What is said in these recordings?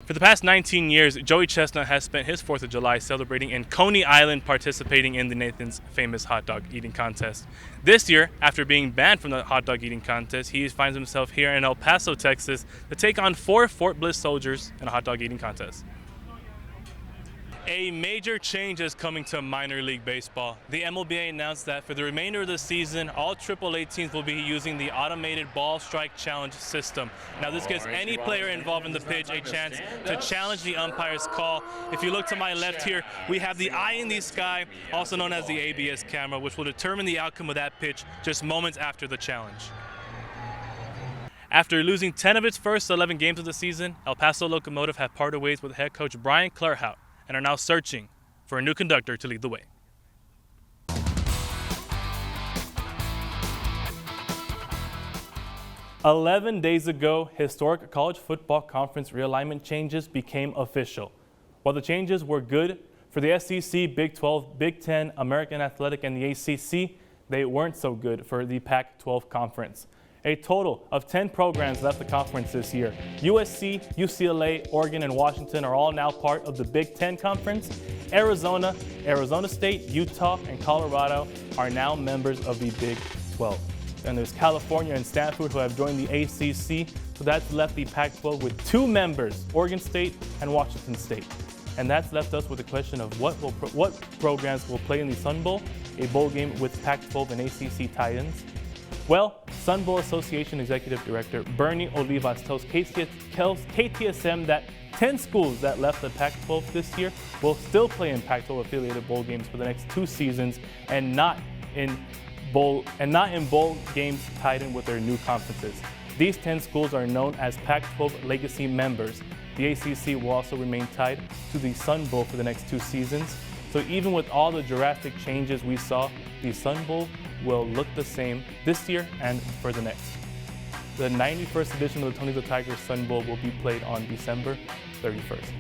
For the past 19 years, Joey Chestnut has spent his 4th of July celebrating in Coney Island, participating in the Nathan's famous hot dog eating contest. This year, after being banned from the hot dog eating contest, he finds himself here in El Paso, Texas, to take on 4 Fort Bliss soldiers in a hot dog eating contest. A major change is coming to minor league baseball. The MLBA announced that for the remainder of the season, all AAA teams will be using the automated ball strike challenge system. Now, this gives any player involved in the pitch a chance to challenge the umpire's call. If you look to my left here, we have the eye in the sky, also known as the ABS camera, which will determine the outcome of that pitch just moments after the challenge. After losing 10 of its first 11 games of the season, El Paso Locomotive have parted ways with head coach Brian Clerhout and are now searching for a new conductor to lead the way. "11 days ago, historic college football conference realignment changes became official. While the changes were good for the SEC, Big 12, Big 10, American Athletic, and the ACC, they weren't so good for the Pac-12 conference. A total of 10 programs left the conference this year. USC, UCLA, Oregon, and Washington are all now part of the Big 10 conference. Arizona, Arizona State, Utah, and Colorado are now members of the Big 12. And there's California and Stanford who have joined the ACC, so that's left the Pac-12 with 2 members, Oregon State and Washington State. And that's left us with the question of what programs will play in the Sun Bowl, a bowl game with Pac-12 and ACC tie-ins. Well, Sun Bowl Association Executive Director Bernie Olivas tells KTSM that 10 schools that left the Pac-12 this year will still play in Pac-12 affiliated bowl games for the next 2 seasons and not in bowl games tied in with their new conferences. These 10 schools are known as Pac-12 legacy members. The ACC will also remain tied to the Sun Bowl for the next 2 seasons. So even with all the drastic changes we saw, the Sun Bowl will look the same this year and for the next. The 91st edition of the Tony the Tiger Sun Bowl will be played on December 31st.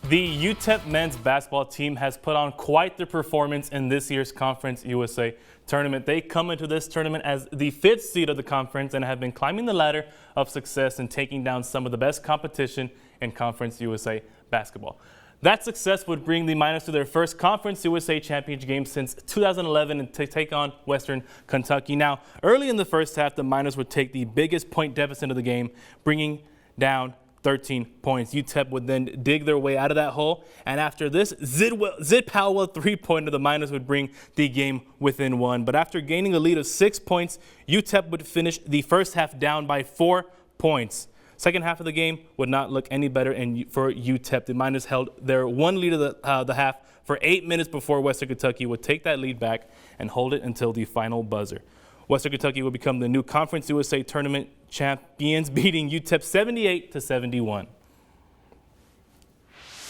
The UTEP men's basketball team has put on quite the performance in this year's Conference USA tournament. They come into this tournament as the 5th seed of the conference and have been climbing the ladder of success and taking down some of the best competition in Conference USA basketball. That success would bring the Miners to their first Conference USA championship game since 2011 and to take on Western Kentucky. Now, early in the first half, the Miners would take the biggest point deficit of the game, bringing down 13 points. UTEP would then dig their way out of that hole, and after this Zid Powell 3-pointer, the Miners would bring the game within 1. But after gaining a lead of 6 points, UTEP would finish the first half down by 4 points. Second half of the game would not look any better for UTEP. The Miners held their 1 lead of the half for 8 minutes before Western Kentucky would take that lead back and hold it until the final buzzer. Western Kentucky will become the new Conference USA tournament champions, beating UTEP 78-71.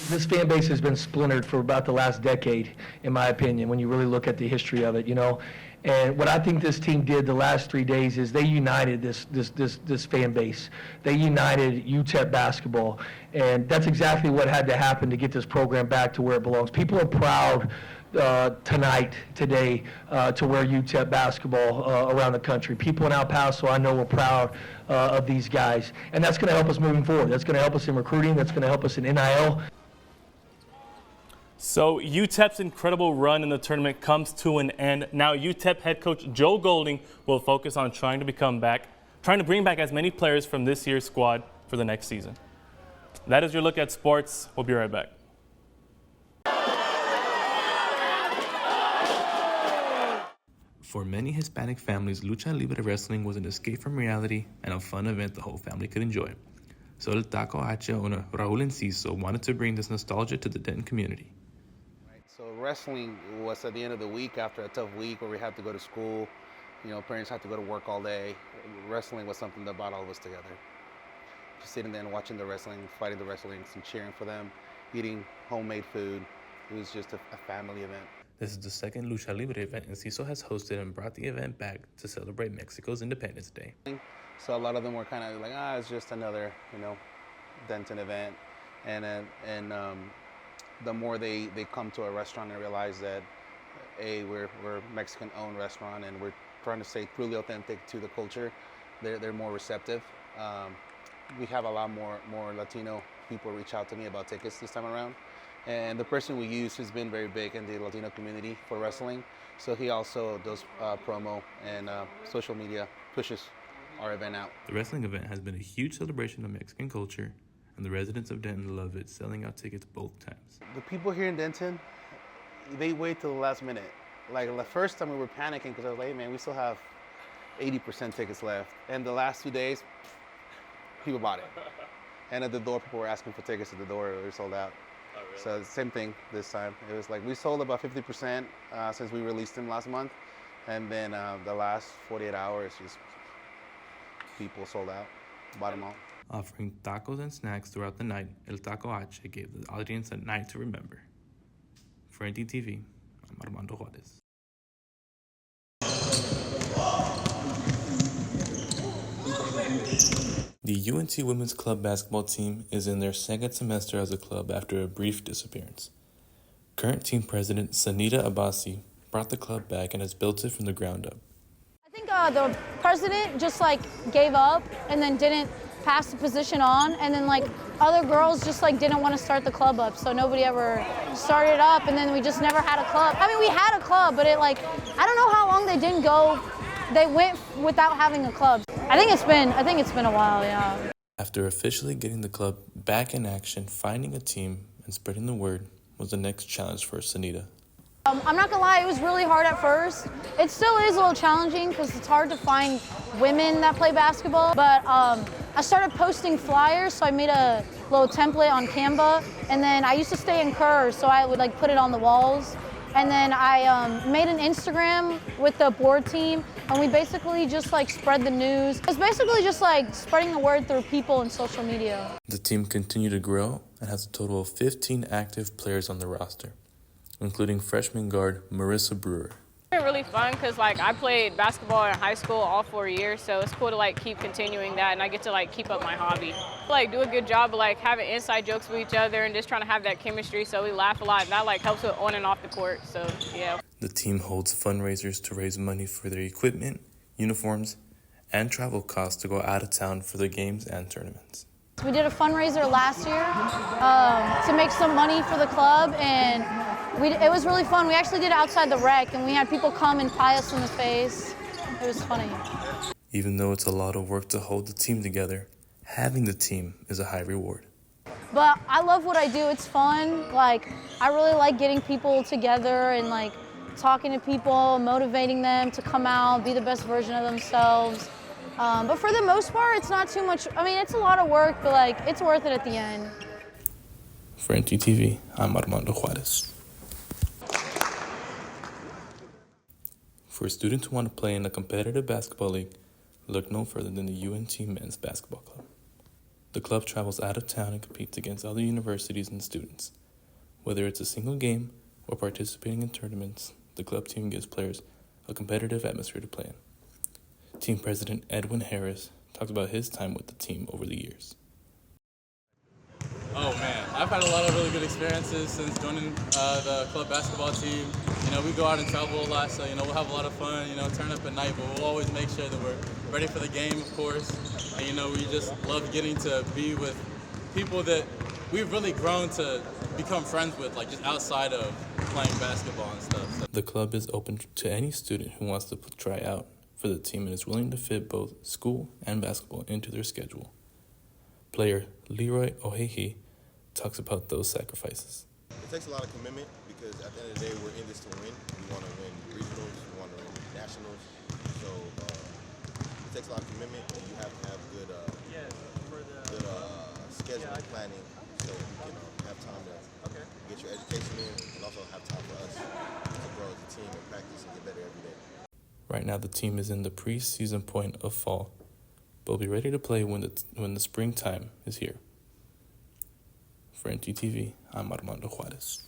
This fan base has been splintered for about the last decade, in my opinion, when you really look at the history of it, you know. And what I think this team did the last 3 days is they united this fan base. They united UTEP basketball, and that's exactly what had to happen to get this program back to where it belongs. People are proud today, to wear UTEP basketball around the country. People in El Paso, I know, are proud of these guys, and that's going to help us moving forward. That's going to help us in recruiting. That's going to help us in NIL. So UTEP's incredible run in the tournament comes to an end. Now UTEP head coach Joe Golding will focus on trying to bring back as many players from this year's squad for the next season. That is your look at sports. We'll be right back. For many Hispanic families, Lucha Libre Wrestling was an escape from reality and a fun event the whole family could enjoy. So El Taco H owner Raul Enciso wanted to bring this nostalgia to the Denton community. So wrestling was at the end of the week after a tough week where we had to go to school. You know, parents had to go to work all day. Wrestling was something that brought all of us together. Just sitting there and watching the wrestling, fighting the wrestlers and cheering for them, eating homemade food. It was just a family event. This is the second Lucha Libre event Enciso has hosted and brought the event back to celebrate Mexico's Independence Day. So a lot of them were kind of like, it's just another, Denton event. And the more they come to a restaurant and realize that, we're a Mexican-owned restaurant and we're trying to stay truly authentic to the culture, they're more receptive. We have a lot more Latino people reach out to me about tickets this time around. And the person we use has been very big in the Latino community for wrestling. So he also does promo and social media pushes our event out. The wrestling event has been a huge celebration of Mexican culture, and the residents of Denton love it, selling out tickets both times. The people here in Denton, they wait till the last minute. Like the first time we were panicking because I was like, hey, man, we still have 80% tickets left. And the last 2 days, people bought it. And at the door, people were asking for tickets at the door. They were sold out. Oh, really? So same thing this time. It was like we sold about 50% since we released them last month. And then the last 48 hours, just people sold out, bought them all. Offering tacos and snacks throughout the night, El Taco H gave the audience a night to remember. For NTTV, I'm Armando Juarez. The UNT women's club basketball team is in their second semester as a club after a brief disappearance. Current team president Sanita Abbasi brought the club back and has built it from the ground up. I think the president just gave up and then didn't pass the position on, and then other girls just didn't want to start the club up, so nobody ever started up, and then we just never had a club. I mean, we had a club, but I don't know how long they didn't go. They went without having a club. I think it's been a while, yeah. After officially getting the club back in action, finding a team and spreading the word was the next challenge for Sanita. I'm not gonna lie, it was really hard at first. It still is a little challenging because it's hard to find women that play basketball, but I started posting flyers, so I made a little template on Canva, and then I used to stay in Kerr, so I would put it on the walls. And then I made an Instagram with the board team, and we basically just spread the news. It's basically just spreading the word through people and social media. The team continued to grow and has a total of 15 active players on the roster, including freshman guard Marissa Brewer. It's been really fun because I played basketball in high school all 4 years, so it's cool to keep continuing that, and I get to keep up my hobby. Do a good job of having inside jokes with each other and just trying to have that chemistry, so we laugh a lot, and that helps with on and off the court. So yeah. The team holds fundraisers to raise money for their equipment, uniforms, and travel costs to go out of town for the games and tournaments. We did a fundraiser last year to make some money for the club, and it was really fun. We actually did it outside the rec, and we had people come and pie us in the face. It was funny. Even though it's a lot of work to hold the team together, having the team is a high reward. But I love what I do. It's fun. I really like getting people together and talking to people, motivating them to come out, be the best version of themselves. But for the most part, it's not too much. I mean, it's a lot of work, but it's worth it at the end. For NTTV, I'm Armando Juarez. For students who want to play in a competitive basketball league, look no further than the UNT Men's Basketball Club. The club travels out of town and competes against other universities and students. Whether it's a single game or participating in tournaments, the club team gives players a competitive atmosphere to play in. Team President Edwin Harris talks about his time with the team over the years. Oh man, I've had a lot of really good experiences since joining the club basketball team. We go out and travel a lot, so we'll have a lot of fun, turn up at night, but we'll always make sure that we're ready for the game, of course. And we just love getting to be with people that we've really grown to become friends with, just outside of playing basketball and stuff. So. The club is open to any student who wants to try out for the team and is willing to fit both school and basketball into their schedule. Player Leroy Ohehe talks about those sacrifices. It takes a lot of commitment because at the end of the day, we're in this to win. We want to win regionals, we want to win nationals. So it takes a lot of commitment, and you have to have good schedule planning so you can have time to get your education in and also have time for us to grow as a team and practice and get better every day. Right now, the team is in the pre-season point of fall, but will be ready to play when the springtime is here. For NTTV, I'm Armando Juarez.